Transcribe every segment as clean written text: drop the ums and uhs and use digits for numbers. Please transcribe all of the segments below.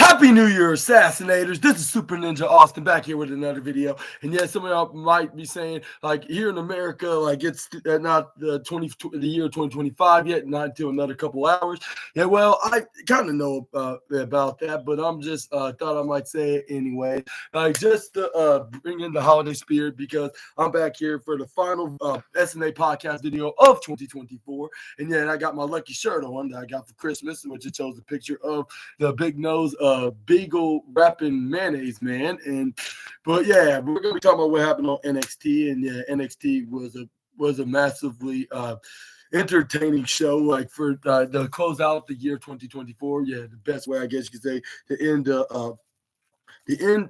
Happy New Year, Assassinators. This is Super Ninja Austin back here with another video. And yeah, some of y'all might be saying, like, here in America, like, it's not the year 2025 yet, not until another couple hours. Yeah, well, I kind of know about that, but I'm just thought I might say it anyway. Just to bring in the holiday spirit, because I'm back here for the final SNA podcast video of 2024. And yeah, and I got my lucky shirt on that I got for Christmas, which it shows a picture of the big nose beagle wrapping mayonnaise man. But yeah, we're gonna be talking about what happened on NXT. And yeah, NXT was a massively entertaining show, like for to close out the year 2024. Yeah, the best way I guess you could say to end the end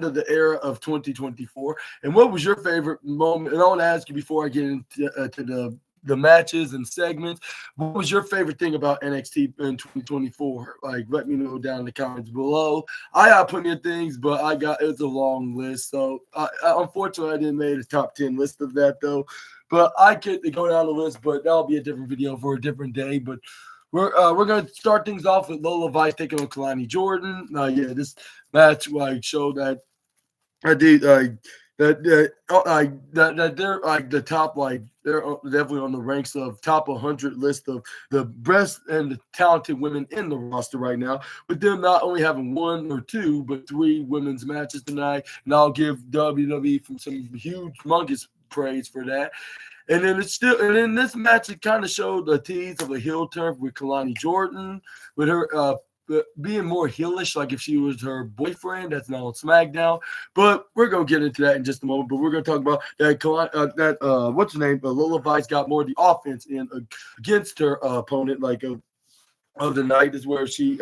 of the era of 2024. And what was your favorite moment? And I want to ask you before I get into to the matches and segments, what was your favorite thing about NXT in 2024? Like, let me know down in the comments below. I got plenty of things, but it's a long list. So unfortunately I didn't make a top 10 list of that though. But I could go down the list, but that'll be a different video for a different day. But we're gonna start things off with Lola Vice taking on Kalani Jordan. Yeah, this match showed that I did that they're like the top, like they're definitely on the ranks of top 100 list of the best and the talented women in the roster right now, with them not only having one or two but three women's matches tonight. And I'll give WWE from some huge humongous praise for that. And then this match, it kind of showed the tease of a heel turn with Kalani Jordan, with her being more heelish, like if she was her boyfriend that's now on SmackDown. But we're gonna get into that in just a moment. But we're gonna talk about that. What's her name? Lola Vice got more of the offense in against her opponent, of the night, is where she hit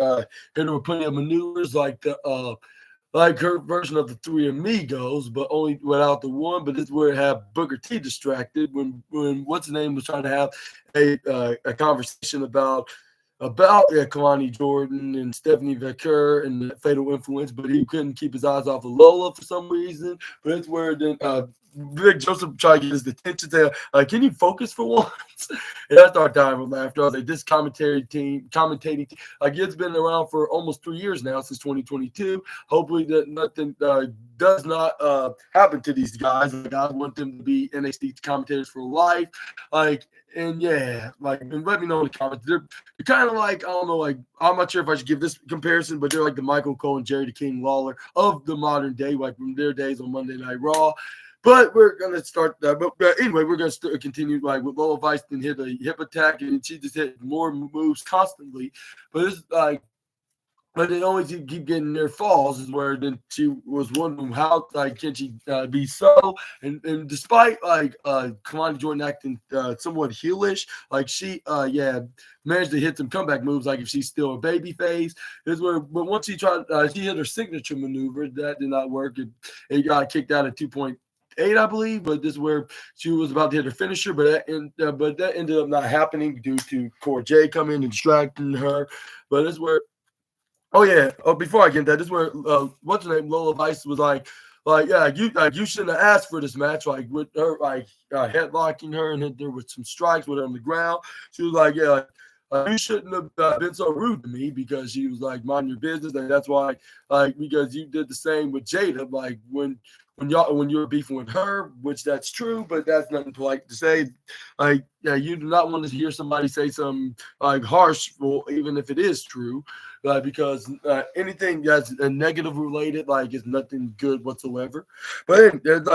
her with plenty of maneuvers, like her version of the Three Amigos, but only without the one. But this is where it had Booker T distracted when what's his name was trying to have a conversation about Kalani Jordan and Stephanie Vaquer and the Fatal Influence, but he couldn't keep his eyes off of Lola for some reason. But it's where then Big Joseph tried to get his attention. Say, can you focus for once? And I started dying with laughter. I was like, this commentating team, it's been around for almost 3 years now, since 2022. Hopefully that nothing does not happen to these guys. Like, I want them to be NXT commentators for life. And let me know in the comments. They're kind of like, I don't know, I'm not sure if I should give this comparison, but they're like the Michael Cole and Jerry the King Lawler of the modern day, like from their days on Monday Night Raw. But we're gonna start. But anyway, we're gonna continue with Lola Vice and hit a hip attack, and she just hit more moves constantly. But it's but they always keep getting their falls, is where then she was wondering how can she be so, and despite Kalani Jordan acting somewhat heelish, she managed to hit some comeback moves, like if she's still a baby face. But once she tried, she hit her signature maneuver that did not work. It got kicked out at 2.8, I believe, but this is where she was about to hit her finisher, but that ended up not happening due to Core J coming and distracting her. But this is where before I get that, this is where what's her name, Lola Vice was you shouldn't have asked for this match, with her headlocking her and hit her with some strikes with her on the ground. She was like, you shouldn't have been so rude to me, because she was like, mind your business, and that's why because you did the same with Jada, when you were beefing with her, which that's true, but that's nothing polite to say. You do not want to hear somebody say something harsh, even if it is true, because anything that's negative related is nothing good whatsoever. But it's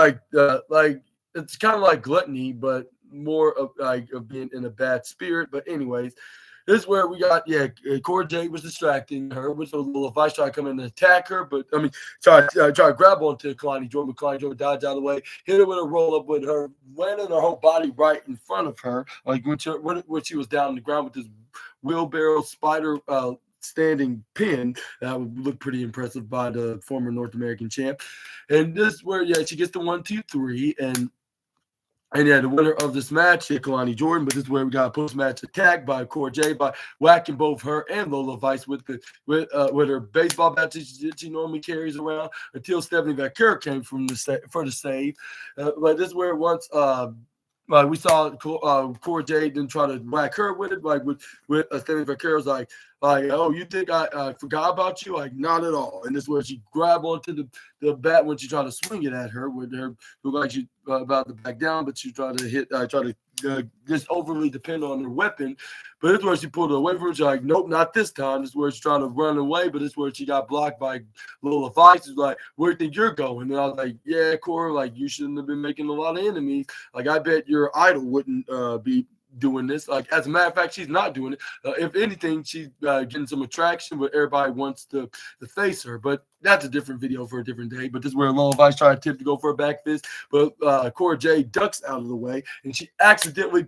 it's kind of like gluttony, but more of being in a bad spirit. But anyways, this is where we got, Core J was distracting her, which was a little Vice trying to come in and attack her, but try to grab onto Kalani Jordan, but Kalani Jordan dodged out of the way, hit her with a roll up with her, landing her whole body right in front of her, when she was down on the ground with this wheelbarrow spider standing pin. That would look pretty impressive by the former North American champ. And this is where she gets the 1, 2, 3, and the winner of this match, Kalani Jordan. But this is where we got a post-match attack by Core J by whacking both her and Lola Vice with her baseball bat that she normally carries around, until Stephanie Vaquer came for the save. But this is where once like we saw Cora Jade then try to whack her with it, like with Stephanie Vaquero's like, oh, you think I forgot about you? Like, not at all. And this is where she grabbed onto the bat when she tried to swing it at her, with her looked like she about to back down, but she tried to just overly depend on her weapon. But it's where she pulled it away from her. She's like, nope, not this time. This is where she's trying to run away, but it's where she got blocked by Lola Vice. She's like, where do you think you're going? And I was like, yeah, Cora, like, you shouldn't have been making a lot of enemies. Like, I bet your idol wouldn't be doing this. Like, as a matter of fact, she's not doing it. If anything, she's getting some attraction, but everybody wants to face her. But that's a different video for a different day. But this is where Lola Vice tried to go for a back fist, but Cora Jade ducks out of the way, and she accidentally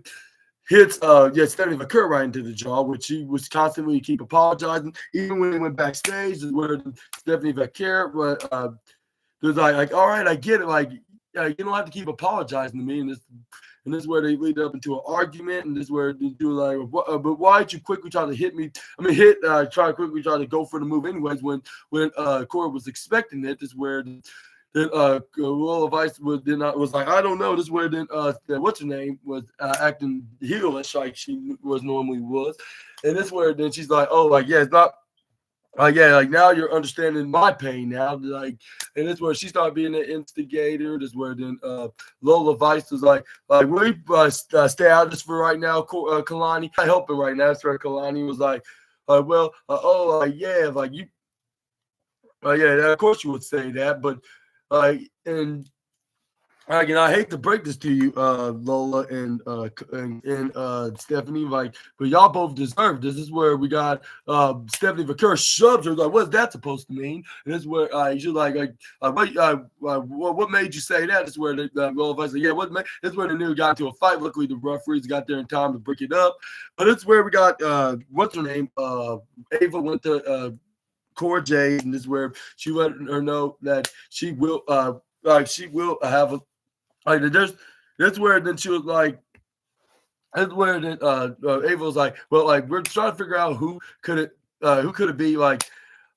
hits Stephanie Vaquero right into the jaw, which she was constantly keep apologizing. Even when they went backstage, is where Stephanie Vaquero was like, all right, I get it. Like, you don't have to keep apologizing to me. And this is where they lead up into an argument. And this is where they do like, but why did you quickly try to hit me? I mean, try to go for the move anyways when Cora was expecting it. This is where Lola Vice was like, I don't know. This is where then what's her name was acting heelish like she normally was, and this is where then she's like, oh, like, yeah, it's not. Yeah, like, now you're understanding my pain now. Like, and this is where she started being an instigator. This is where then Lola Vice was like, will you stay out of this for right now, Kalani? I'm helping right now. That's where Kalani was like, yeah, like you. Yeah, of course you would say that, but and again, I hate to break this to you, Lola and Stephanie, like, but y'all both deserve this. This is where we got Stephanie Vaquero shoves her. Like, what's that supposed to mean? And this is where she's what made you say that? This is where Lola Vice like, yeah, this is where the new got into a fight. Luckily, the referees got there in time to break it up. But it's where we got what's her name? Ava went to Cora Jade, and this is where she let her know that she will have a that's where then she was like, that's where then Ava was like, well, like, we're trying to figure out who could it be, like,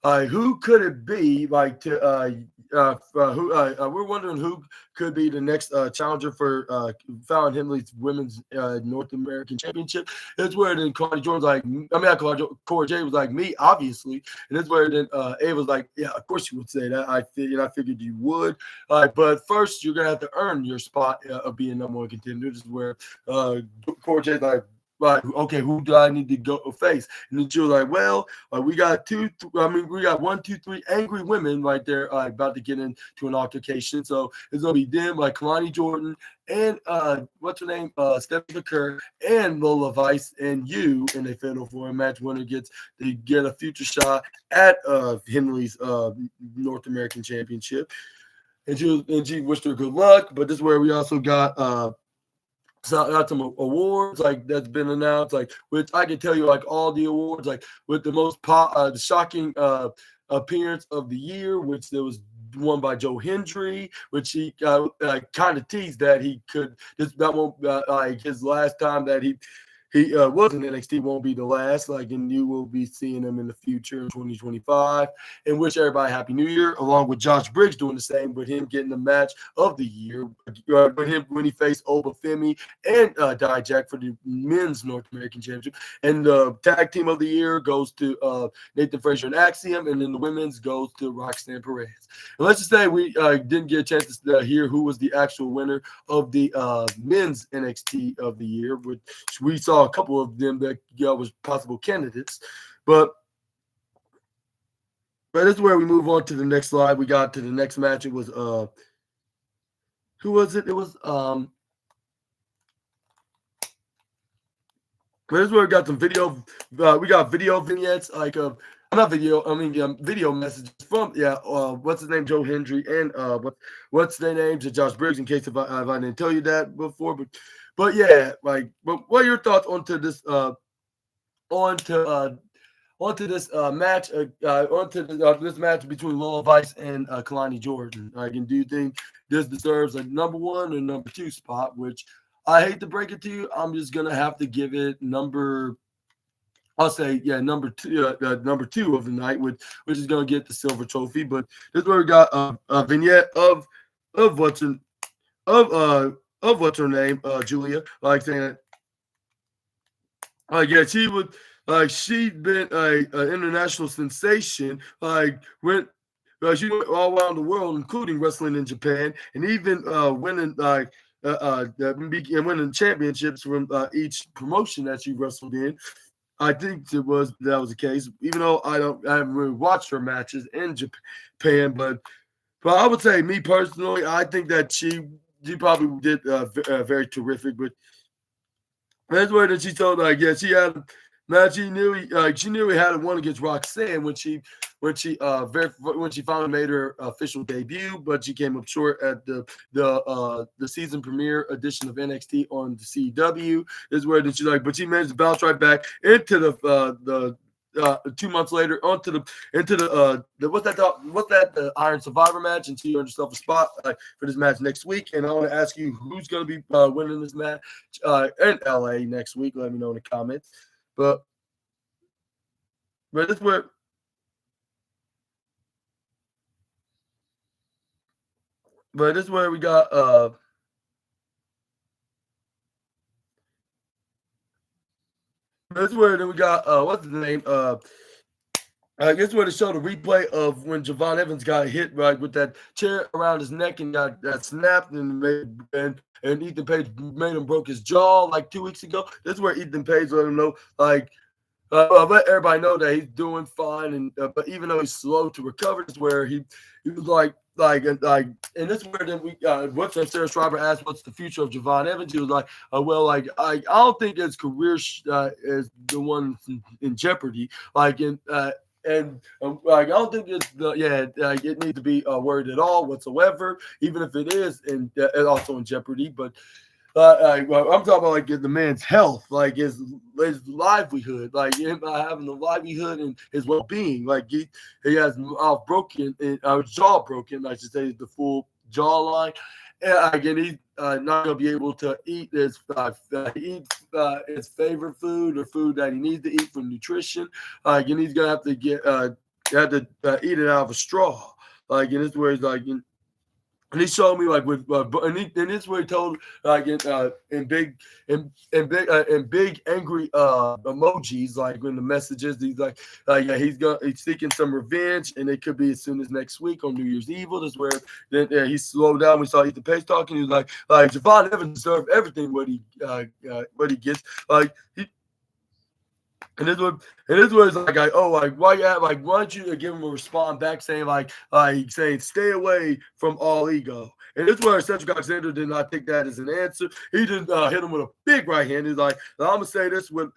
who could it be, like, to we're wondering who could be the next challenger for Fallon Henley's Women's North American Championship. That's where then Cora Jade was like, me, obviously. And that's where then Ava was like, yeah, of course you would say that. I figured you would. But first, you're gonna have to earn your spot of being number one contender. This is where Cora Jade's like, okay, who do I need to go face? And then she was like, well, we got 1, 2, 3 angry women right there about to get into an altercation. So it's going to be them, like Kalani Jordan and what's her name? Stephanie Vaquero and Lola Vice and you in a fatal four match. Winner gets to get a future shot at Henley's North American Championship. And she wished her good luck. But this is where we also got so got some awards like that's been announced, like, which I can tell you, like, all the awards, like, with the most the shocking appearance of the year, which there was won by Joe Hendry, which he kind of teased that he could. That won't like his last time that he was in NXT won't be the last. Like, and you will be seeing him in the future in 2025. And wish everybody Happy New Year, along with Josh Briggs doing the same, with him getting the match of the year, when he faced Obafemi and Dijak for the men's North American Championship. And the tag team of the year goes to Nathan Frazier and Axiom, and then the women's goes to Roxanne Perez. And let's just say we didn't get a chance to hear who was the actual winner of the men's NXT of the year, which we saw a couple of them that was possible candidates, but this is where we move on to the next slide. We got to the next match. It was who was it? It was this is where we got some video. We got video vignettes, like not video. I mean, video messages from what's his name, Joe Hendry, and what's their names, Josh Briggs. In case if I didn't tell you that before, but yeah, like, but what are your thoughts onto this match this match between Lola Vice and Kalani Jordan? Like, and do you think this deserves a number 1 or number 2 spot? Which I hate to break it to you, I'm just gonna have to give it number 2 of the night, which is gonna get the silver trophy. But this is where we got a vignette of what's her name, Julia, like saying that, yeah, she would, she'd been an international sensation, went. She went all around the world, including wrestling in Japan, and even winning and winning championships from each promotion that she wrestled in. I think that was the case, even though I haven't really watched her matches in Japan, but I would say, me personally, I think that she probably did very terrific. But that's where that she told, yeah, she had, now she nearly had one against Roxanne when she finally made her official debut, but she came up short at the season premiere edition of NXT on the CW. Is where that she but she managed to bounce right back into the 2 months later onto the what's that the Iron Survivor match, and she earned herself a spot for this match next week. And I want to ask you, who's going to be winning this match in LA next week? Let me know in the comments. But this where. But this is where we got this is where then we got what's the name? I guess where they show the replay of when Javon Evans got hit right with that chair around his neck and got that snapped and Ethan Page made him broke his jaw like 2 weeks ago. This is where Ethan Page let him know, let everybody know that he's doing fine, and but even though he's slow to recover, this is where he was and this is where then we what's that? Sarah Schreiber asked, "What's the future of Javon Evans?" He was like, "Well, I don't think his career is the one in jeopardy. I don't think it's it needs to be worried at all whatsoever, even if it is and also in jeopardy, but." Well, I'm talking about the man's health, his livelihood, him having the livelihood and his well-being. He has broken, jaw broken, I should say, the full jawline. And again, he's not going to be able to eat his favorite food or food that he needs to eat for nutrition. Again, he's going to have to eat it out of a straw. And this is where he's and he showed me and this is where he told in big angry emojis, when the messages he's seeking some revenge, and it could be as soon as next week on New Year's Eve. This is where then he slowed down. We saw Ethan Page talking. He was like Javon Evans deserves everything what he gets. And this was why don't you give him a response back saying saying stay away from all ego. And this is where Cedric Alexander did not take that as an answer. He just hit him with a big right hand. He's like, I'm gonna say this with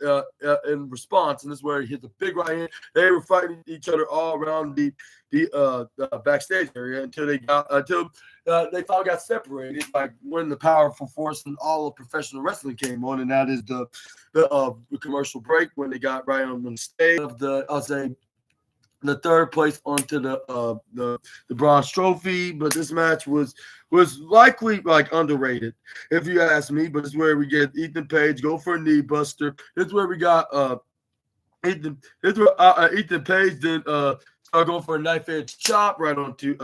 in response, and this is where he hit the big right hand. They were fighting each other all around the backstage area until they finally got separated, when the powerful force in all of professional wrestling came on, and that is the commercial break, when they got right on the stage of the third place onto the bronze trophy. But this match was likely underrated, if you ask me. But it's where we get Ethan Page go for a knee buster. It's where we got Ethan Page then start going for a knife edge chop right onto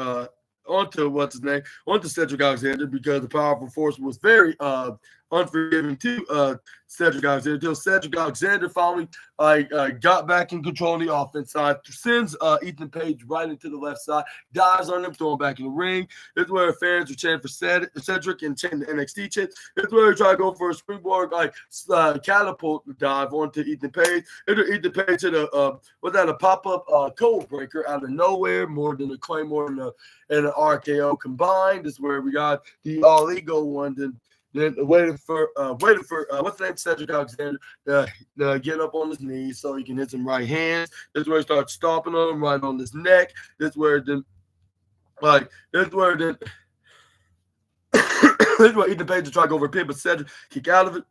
Cedric Alexander, because the powerful force was very unforgiving to Cedric Alexander, until Cedric Alexander finally got back in control of the offense side, sends Ethan Page right into the left side, dives on him, throw him back in the ring. This is where fans were chanting for Cedric and chanting the NXT chant. This is where he tried to go for a springboard catapult dive onto Ethan Page. Ethan Page hit a pop-up code breaker out of nowhere, more than a Claymore and an RKO combined. This is where we got the All Ego one. Then waiting for what's the name, Cedric Alexander, get up on his knees so he can hit some right hands. This is where he starts stomping on him right on his neck. This is where Ethan Page will try to go over a pin, but Cedric kick out of it.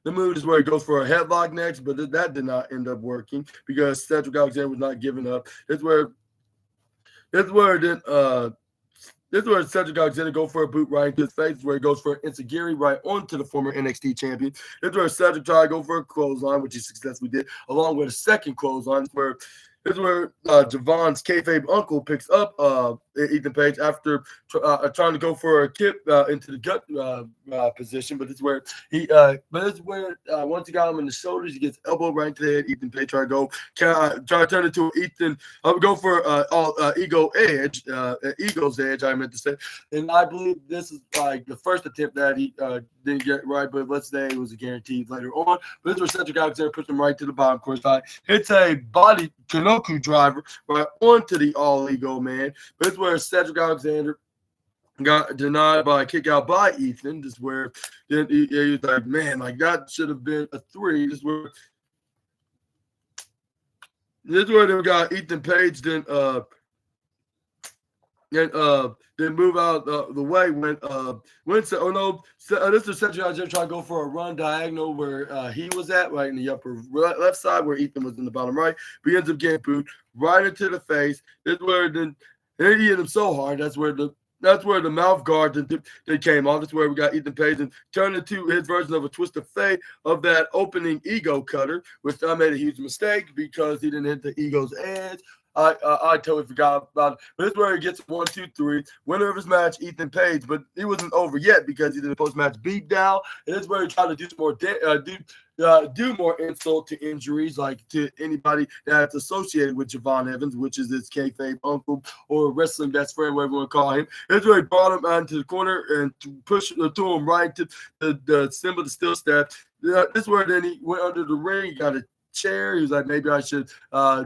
The move is where he goes for a headlock next, but that did not end up working because Cedric Alexander was not giving up. This is where Cedric Alexander go for a boot right into his face. This is where he goes for an enziguri right onto the former NXT champion. This is where Cedric tried to go for a clothesline, which he successfully did, along with a second clothesline. This This is where Javon's kayfabe uncle picks up Ethan Page after trying to go for a kick into the gut position, but this is where once he got him in the shoulders, he gets elbowed right into the head. Ethan Page try to turn it to Ethan. Go for ego's edge. I meant to say, and I believe this is like the first attempt that he didn't get right, but let's say it was a guaranteed later on. But this is where Cedric Alexander puts him right to the bottom course side. Hits a body Kanoku driver right onto the all ego man. But this is where Cedric Alexander got denied by a kick out by Ethan. This is where he was like, man, like that should have been a 3. This is where they got Ethan Page then move out the way when this is Cedric Alexander trying to go for a run diagonal where he was at, right in the upper left side where Ethan was in the bottom right, but he ends up getting booed right into the face. This is where then he hit him so hard. That's where the mouth guard that came off. That's where we got Ethan Page and turned into his version of a twist of fate of that opening ego cutter, which I made a huge mistake because he didn't hit the ego's edge. I totally forgot about it. But this is where he gets 1, 2, 3. Winner of his match, Ethan Page, but he wasn't over yet because he did a post-match beatdown. And this is where he tried to do some more do more insult to injuries, like to anybody that's associated with Javon Evans, which is his kayfabe uncle or wrestling best friend, whatever you want to call him. This is where he brought him onto the corner and pushed to him right to the symbol, the steel step. This is where then he went under the ring. He got a chair. He was like, maybe I should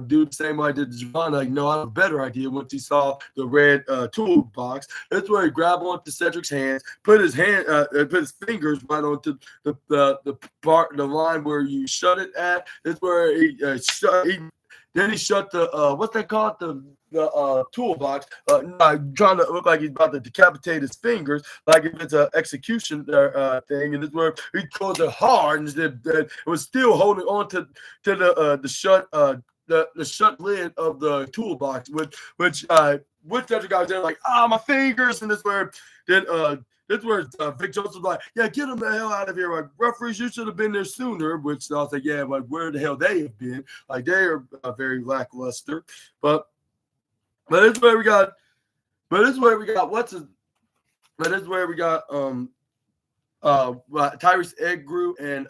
do the same way I did to Javon. Like, no, I have a better idea once he saw the red toolbox. That's where he grabbed onto Cedric's hands, put his fingers right onto the line where you shut it at. That's where he shut the what's that called? The toolbox, trying to look like he's about to decapitate his fingers, like if it's an execution thing. And this is where he closed it hard, and it was still holding on to the shut lid of the toolbox, which Cedric Alexander like, my fingers, and this is where then This where Vic Joseph was like, yeah, get him the hell out of here. Like, referees, you should have been there sooner. Which I was like, yeah, like, where the hell they have been? Like, they are very lackluster. But this is where we got. But this is where we got. Tyrese Egru and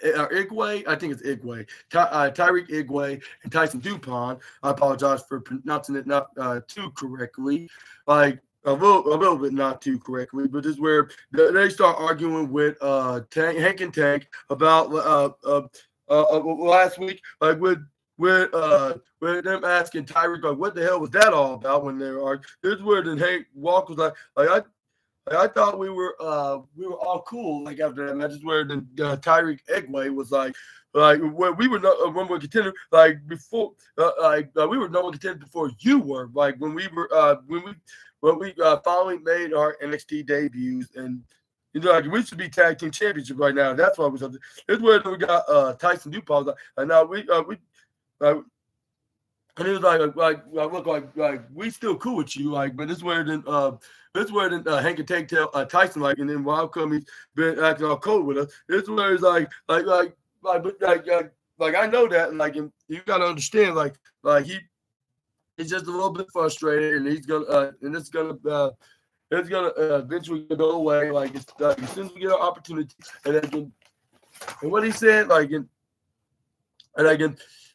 Igwe, I think it's Igwe, Tyreek Igwe and Tyson Dupont. I apologize for pronouncing it not too correctly, like a little bit not too correctly. But this is where they start arguing with Hank and Tank about last week, like with them asking Tyreek, like, what the hell was that all about when they were arguing. This is where then Hank Walk was like I thought we were all cool, like, after that match. Is where the Tyreek Egway was like when we were number one contender, like before, we were number one contender before you were, like when we finally made our NXT debuts, and you know, like, we should be tag team championship right now. That's why we something. This is where we got Tyson Dupont, and now and he was like we still cool with you, like, but this is where then Hank and Tank tell Tyson, like, and then why come he's been acting all cold with us? This is where he's like I know that, and like, and you gotta understand, like he's just a little bit frustrated, and he's gonna it's gonna eventually go away, like, it's as soon as we get an opportunity, and what he said,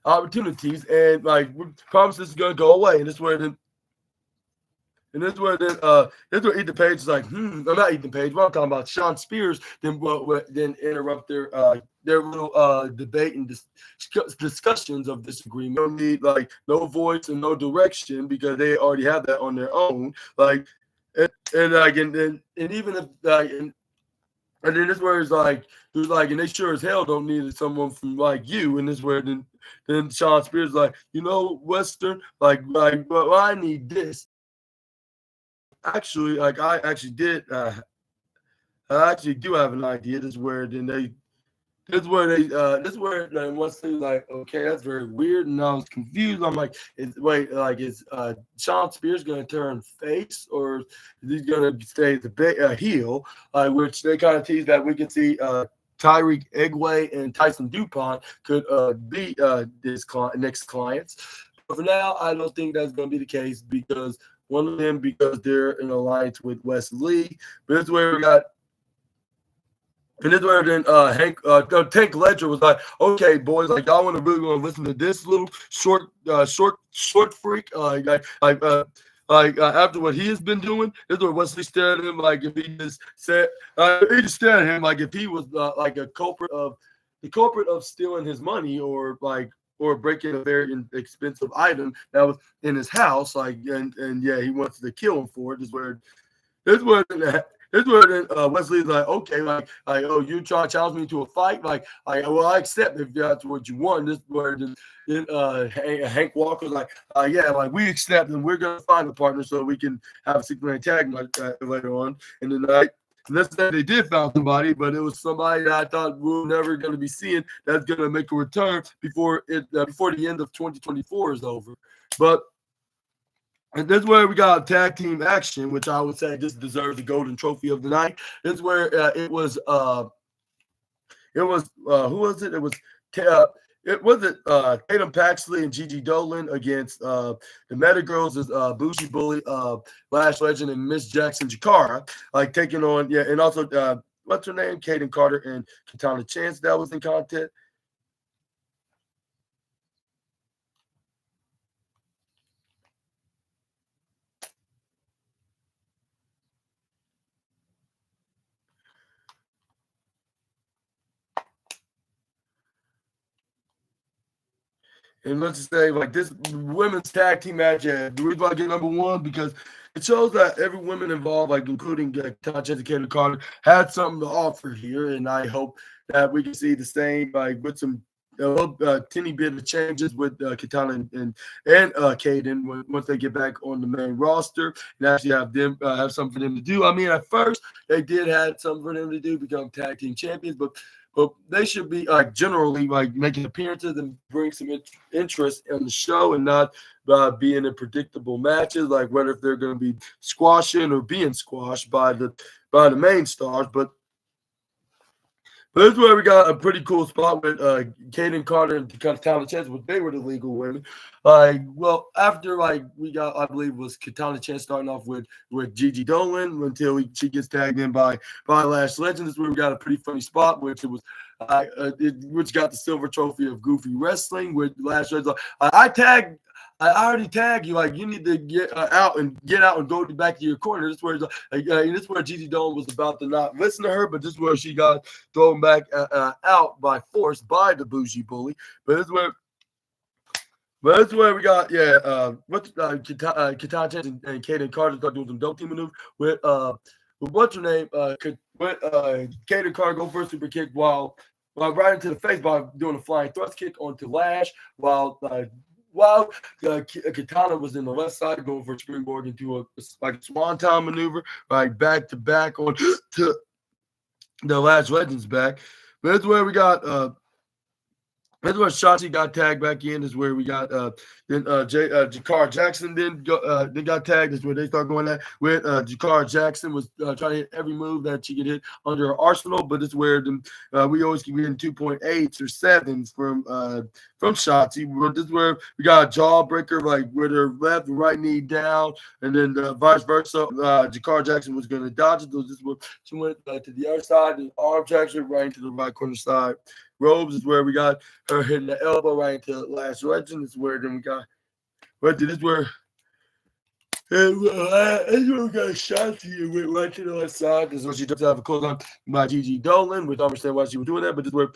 opportunities, and like, we promise this is gonna go away, and this is where Ethan Page is like, I'm not Ethan Page, but I'm talking about Sean Spears. Then interrupt their little debate and discussions of disagreement. They don't need, like, no voice and no direction, because they already have that on their own. Like, and then even if and then this is where it's like, and they sure as hell don't need someone from like you. And this is where then Sean Spears is like, Western, well, I need this. Actually, like, I actually do have an idea. This is where once they like, okay, that's very weird, and I was confused. I'm like, is Sean Spears gonna turn face, or is he gonna stay the heel? Which they kind of tease that we can see Tyreek Egway and Tyson DuPont could be this next clients. But for now, I don't think that's going to be the case because one of them, because they're in alliance with Wesley. But this is where we got. And this is where then Tank Ledger was like, okay, boys, like y'all really want to listen to this little short freak, after what he has been doing. This is where Wesley stared at him like if he just said, he just stared at him like if he was like a culprit of stealing his money or breaking a very expensive item that was in his house, and yeah, he wants to kill him for it. This is where Wesley's like, okay, oh, you try to challenge me to a fight, well, I accept if that's what you want. This is where Hank Walker's like, yeah, like we accept, and we're gonna find a partner so we can have a 6-man tag later on in the night. And that's that they did found somebody, but it was somebody that I thought we were never going to be seeing that's going to make a return before the end of 2024 is over. And this is where we got tag team action, which I would say this deserves the golden trophy of the night. This is where it was who was it? It was Tatum Paxley and Gigi Dolan against the Meta Girls is Bougie Bully, Lash Legend, and Miss Jackson Jakara, taking on and also what's her name? Kaden Carter and Katana Chance that was in content. And let's just say, this women's tag team match, the reason why I get number one, because it shows that every woman involved, including Tasha and Kaden Carter, had something to offer here. And I hope that we can see the same, with some teeny bit of changes with Katana and Kaden once they get back on the main roster and actually have them have something for them to do. I mean, at first, they did have something for them to do, become tag team champions, but they should be generally making appearances and bring some interest in the show and not being in predictable matches, whether if they're going to be squashing or being squashed by the main stars. But this is where we got a pretty cool spot with Kaden Carter and Katana Chance, but they were the legal women. After we got, I believe, was Katana Chance starting off with Gigi Dolan until she gets tagged in by Lash Legend. This is where we got a pretty funny spot, which which got the silver trophy of Goofy Wrestling with Lash Legend. I already tagged you. You need to get out and go back to your corner. This is where Gigi Dolan was about to not listen to her, but this is where she got thrown back out by force by the Bougie Bully. But this is where we got Katana Chance and Kaden Carter start doing some dope team maneuver with what's her name? Kaden Carter go for a super kick while right into the face by doing a flying thrust kick onto Lash while Katana was in the left side going for a springboard into a swanton maneuver, back to back on to the Lash Legends back. But that's where we got that's where Shotzi got tagged back in. Is where we got Jakar Jackson then got tagged. Is where they start going at with Jakar Jackson was trying to hit every move that she could hit under her arsenal. But it's where we always keep getting 2.8s or 7s from Shotzi. But this is where we got a jawbreaker with her left and right knee down, and then vice versa. Jakar Jackson was going to dodge it. So this is where she went to the other side, and arm traction right into the right corner side. Robes is where we got her hitting the elbow right into the Lash Legend. This is where then we got, this is where we got a shot to you went right to the left side. This is where she does have a close on by Gigi Dolan, which I understand why she was doing that, but this is where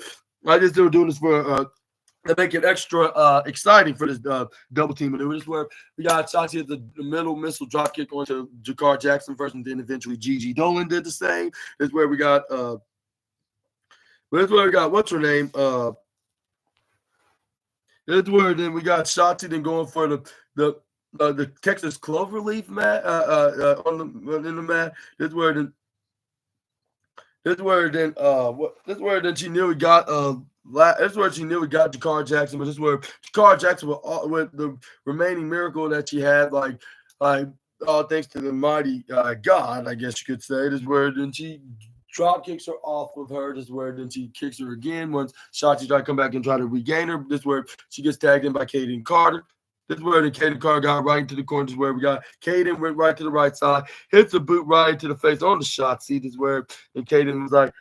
I just still doing this for to make it extra exciting for this double team maneuver. This is where we got Shotzi at the middle missile drop kick onto Jakar Jackson first, and then eventually Gigi Dolan did the same. This is where we got what's her name? That's where then we got Shotzi then going for the Texas Cloverleaf mat in the mat. This is where then she nearly got that's where she nearly got Jakar Jackson, but this is where Jakar Jackson with the remaining miracle that she had, all thanks to the mighty God, I guess you could say. This is where then she drop kicks her off of her. This is where then she kicks her again. Once Shotzi try to come back and try to regain her. This is where she gets tagged in by Kaden Carter. This is where the Kaden Carter got right into the corner. This is where we got Kaden went right to the right side, hits a boot right into the face on the Shotzi. This is where and Kaden was like,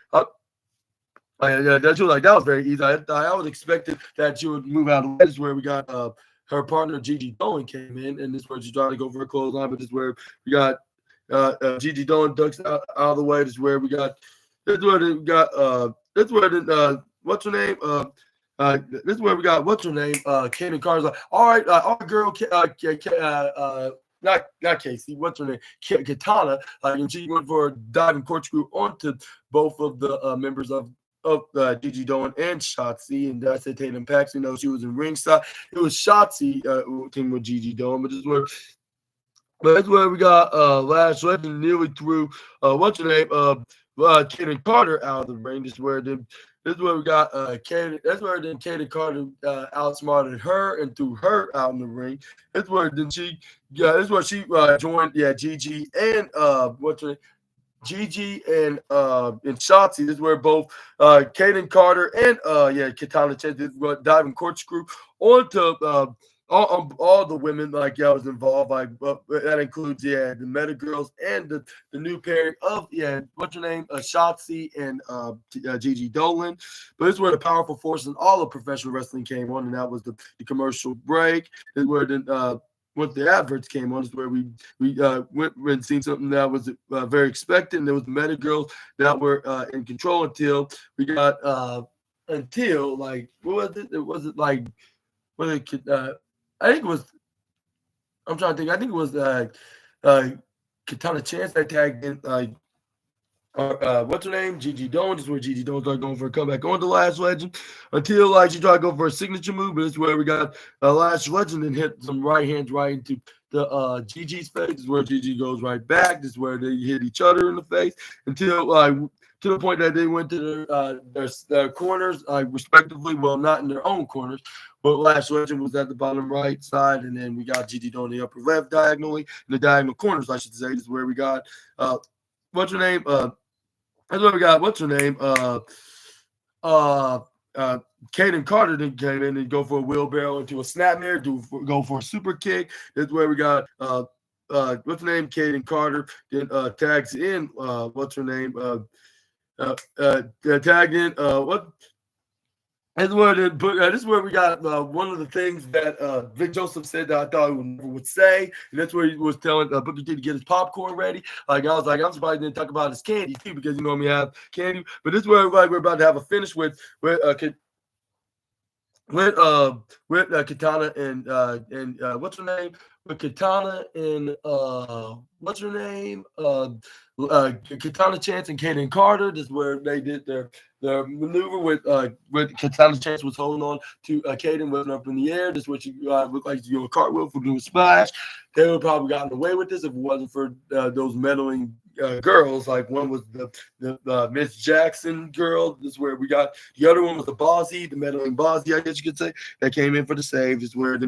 yeah, that was very easy. I was expecting that she would move out of the way. This is where we got her partner Gigi Dolan came in, and this is where she tried to go for a clothesline, but this is where we got Gigi Dolan ducks out of the way. This is where we got. This is where we got. This is where what's her name? This is where we got what's her name? Kaden Carter's like, all right, girl, not Casey, what's her name? Katana. And she went for a diving corkscrew onto both of the members of Gigi Dolan and Shotzi, and I said Tatum Paxton. You know, she was in ringside. It was Shotzi team with Gigi Dolan, but that's where we got Lash Legend nearly threw what's her name? Kaden Carter out of the ring. This is where we got Kaden. That's where then Kaden Carter outsmarted her and threw her out in the ring. That's where then she joined Gigi and what's her name? Gigi and Shotzi. This is where both Kaden Carter and Katana Chance did diving corkscrew onto all the women was involved. That includes the Meta Girls and the new pairing of what's her name? Shotzi and Gigi Dolan. But this is where the powerful force and all of professional wrestling came on, and that was the commercial break. This is where once the adverts came on, is where we went and seen something that was very expected. And there was the Meta Girls that were in control until we got what was it? Was it like I think it was. I'm trying to think. I think it was Katana Chance that tagged in what's her name? Gigi Dolan. This is where Gigi Dolan started going for a comeback on the Lash Legend until she tried to go for a signature move. But this is where we got Lash Legend and hit some right hands right into the Gigi's face. This is where Gigi goes right back. This is where they hit each other in the face until to the point that they went to their corners respectively. Well, not in their own corners, but Lash Legend was at the bottom right side, and then we got Gigi Dolan the upper left diagonally, in the diagonal corners, I should say. This is where we got what's her name? That's what we got. What's her name? Kaden Carter then came in and go for a wheelbarrow into a snapmare, go for a super kick. That's where we got what's her name? Kaden Carter then tags in what's her name? Tagged in what? This is where we got one of the things that Vic Joseph said that I thought he never would say. And that's where he was telling Booker T to get his popcorn ready. I was like, I'm surprised he didn't talk about his candy too, because you normally have candy. But this is where we're about to have a finish with Katana and what's her name? With Katana and what's her name? Katana Chance and Kaden Carter. This is where they did their maneuver with Katana Chance was holding on to Kaden, went up in the air. This is what she looked like to do a cartwheel for doing a splash. They would have probably gotten away with this if it wasn't for those meddling girls. Like one was the Miss Jackson girl. This is where we got the other one was the Bozzy, the meddling Bozzy, I guess you could say, that came in for the save. This is where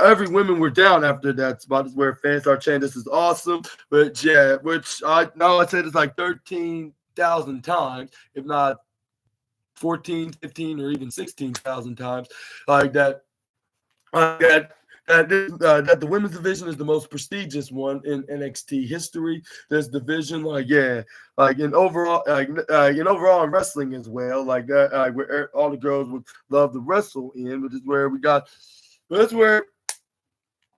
every women were down after that spot. This is where fans start chanting, "This is awesome." But yeah, which I said it's like 13,000 times, if not 14, 15, or even 16,000 times, like that. That the women's division is the most prestigious one in NXT history. This division, in overall in wrestling as well, like that, where all the girls would love to wrestle in. But this is where we got. That's where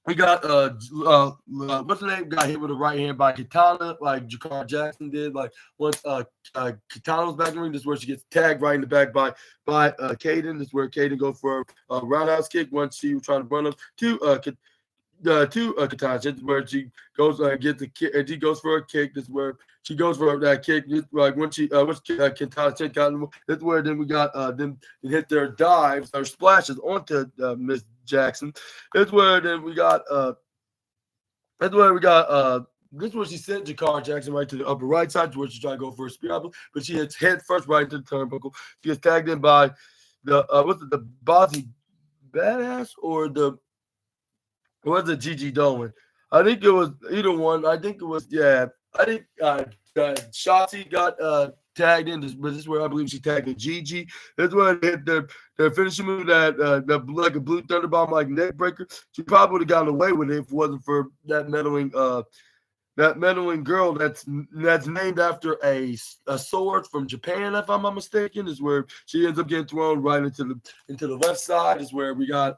we got what's the name? Got hit with a right hand by Katana, like Jakar Jackson did. Like once Katana was back in the ring, this is where she gets tagged right in the back by Kaden. This is where Kaden goes for a roundhouse kick once she was trying to run up to Katana. This is where she goes get the kick, and she goes for a kick. This is where she goes for that kick. Like when Katana got, this is where then we got them hit their dives, their splashes onto Miss Jackson. That's where then we got this is where she sent Jakar Jackson right to the upper right side, where she tried to go for a spear, but she hits head first right into the turnbuckle. She gets tagged in by the Bozzy Badass or was it Gigi Dolan? I think it was either one. I think it was I think Shotzi got tagged in, but this is where I believe she tagged in Gigi. This is where they hit their finishing move, that like a blue thunderbomb, like neck breaker. She probably would have gotten away with it if it wasn't for that meddling girl that's named after a sword from Japan, if I'm not mistaken, is where she ends up getting thrown right into the left side. Is where we got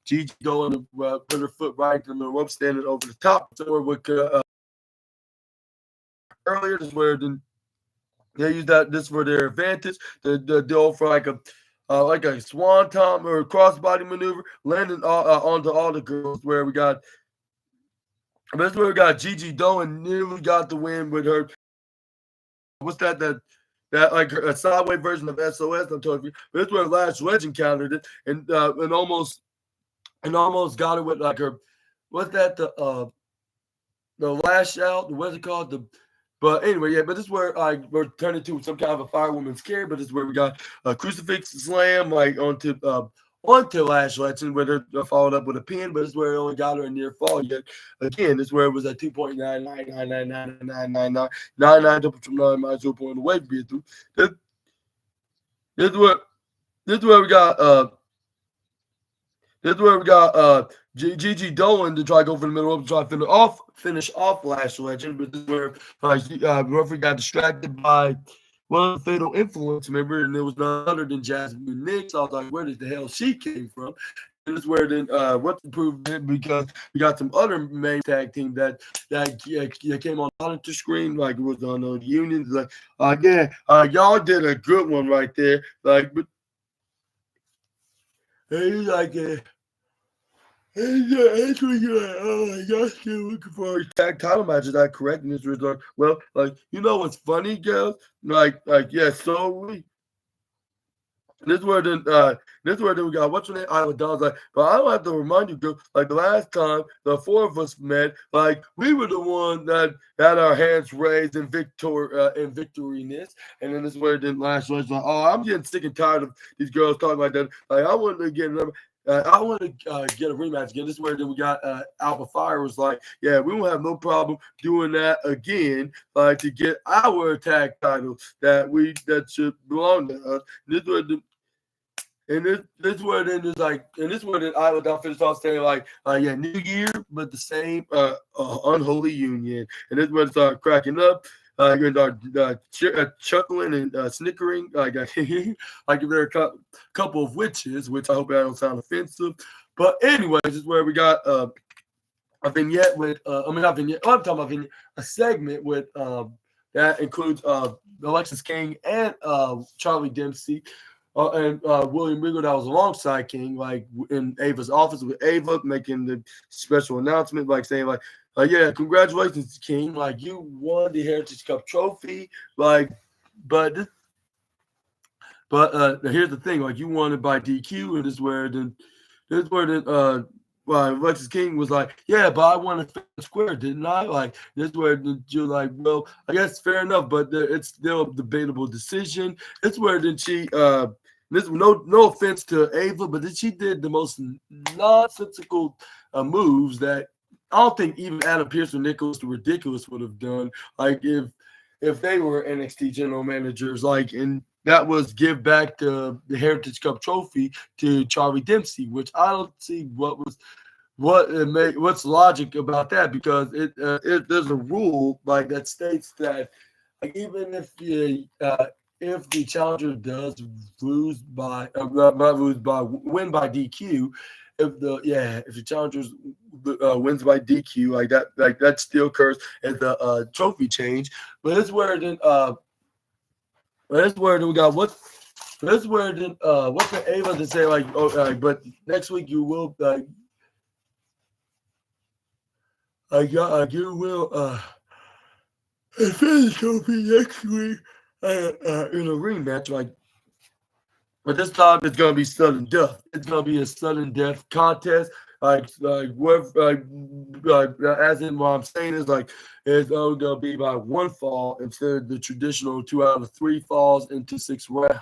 Gigi going to put her foot right in the middle rope, standing over the top. So where earlier is where they use this for their advantage. The deal for like a swanton or crossbody maneuver, landing onto all the girls. Where we got. That's where we got Gigi Dolan nearly got the win with her. What's that like a sideways version of SOS? I'm talking. But that's where Lash Legend countered it and almost got it with like her. What's that the lash out? What's it called? But anyway, yeah. But this is where we're turning to some kind of a firewoman's carry. But this is where we got a crucifix slam like onto Lash Legend, where they're followed up with a pin, but it's where it only got her a near fall. Yet again, this is where it was at 2.99999999 double from 9 minus 0 point away to be through. This is where we got Gigi Dolan to try to go for the middle rope to try to finish off Lash Legend, but this is where referee got distracted by one fatal influence member, and it was none other than Jasmine Nix. I was like, where did the hell she came from? And that's where then what proved it, because we got some other main tag team that came on the screen, like it was on the unions. Like, y'all did a good one right there. Like, but he's like, actually, oh my gosh, still looking for a tag title match. Is that correct? And this result, well, like, you know what's funny, girls? Like, yeah, so we. This is where then we got what's her name? Isla Dawn's like, but I don't have to remind you, girl. Like the last time the four of us met, like we were the one that had our hands raised in victoryness. And then this is where then last was like, oh, I'm getting sick and tired of these girls talking like that. Like I want to get another. I want to get a rematch again. This is where then we got Alpha Fire was like, yeah, we won't have no problem doing that again, like to get our tag title that should belong to us. This is where this where then is like, and this where then Isla Dawn finished off saying like, yeah, New Year, but the same unholy union. And this where it started cracking up. Chuckling and snickering, like if there are a couple of witches, which I hope that don't sound offensive. But anyways, this is where we got a vignette with, not vignette. I'm talking about vignette, a segment with that includes Alexis King and Charlie Dempsey. And William Regal, that was alongside King, like in Ava's office with Ava, making the special announcement, like saying, like, yeah, congratulations, King. Like, you won the Heritage Cup trophy. Like, but here's the thing, like, you won it by DQ, and this is where Alexis King was like, yeah, but I won a fair and square, didn't I? Like, this is where you're like, well, I guess fair enough, but it's still a debatable decision. It's where then she this no offense to Ava, but she did the most nonsensical moves that I don't think even Adam Pearce or Nicholas the Ridiculous would have done. Like if they were NXT general managers, like, and that was give back the Heritage Cup trophy to Charlie Dempsey, which I don't see what's logic about that, because there's a rule like that states that like even if the challenger does lose by win by DQ, if the challenger wins by DQ, that still occurs as the trophy change. But that's where then we got what. That's where then what's the Ava to say like, but next week you will you will finish trophy next week in a rematch, like. But this time it's gonna be sudden death. It's gonna be a sudden death contest. As in what I'm saying is like it's only gonna be by one fall instead of the traditional 2 out of 3 falls into 6 rounds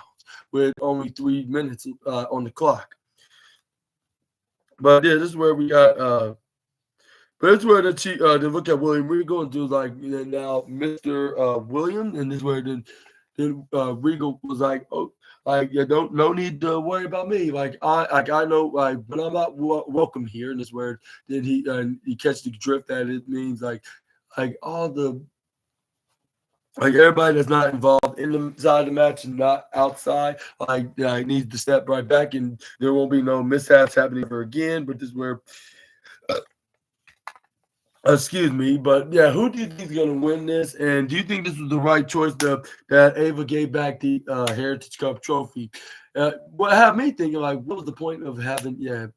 with only 3 minutes on the clock. But yeah, this is where we got. But this is where they look at William Regal and do like now Mr. William, and this is where then then Regal was like, "Oh, like yeah, no need to worry about me. I know but I'm not welcome here." And this word. Then he catch the drift that it means like all the like everybody that's not involved in the side of the match and not outside, needs to step right back, and there won't be no mishaps happening ever again. But this is where, excuse me, but yeah, who do you think is going to win this? And do you think this was the right choice that Ava gave back the Heritage Cup trophy? What had me thinking, like, what was the point of having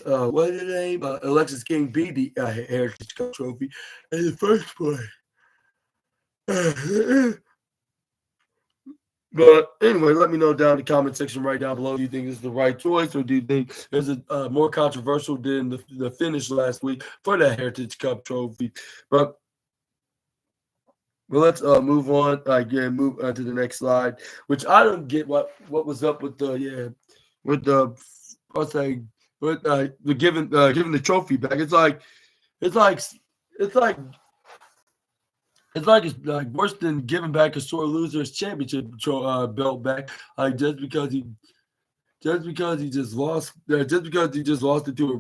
what is the name? Alexis King be the Heritage Cup trophy in the first place? But anyway, let me know down in the comment section right down below. Do you think this is the right choice, or do you think is it more controversial than the finish last week for the Heritage Cup trophy? But let's move on. Move to the next slide, which I don't get what was up with I'll say with the giving the trophy back. It's like it's like it's like it's like worse than giving back a sore loser's championship belt back. Like just because he just lost it to a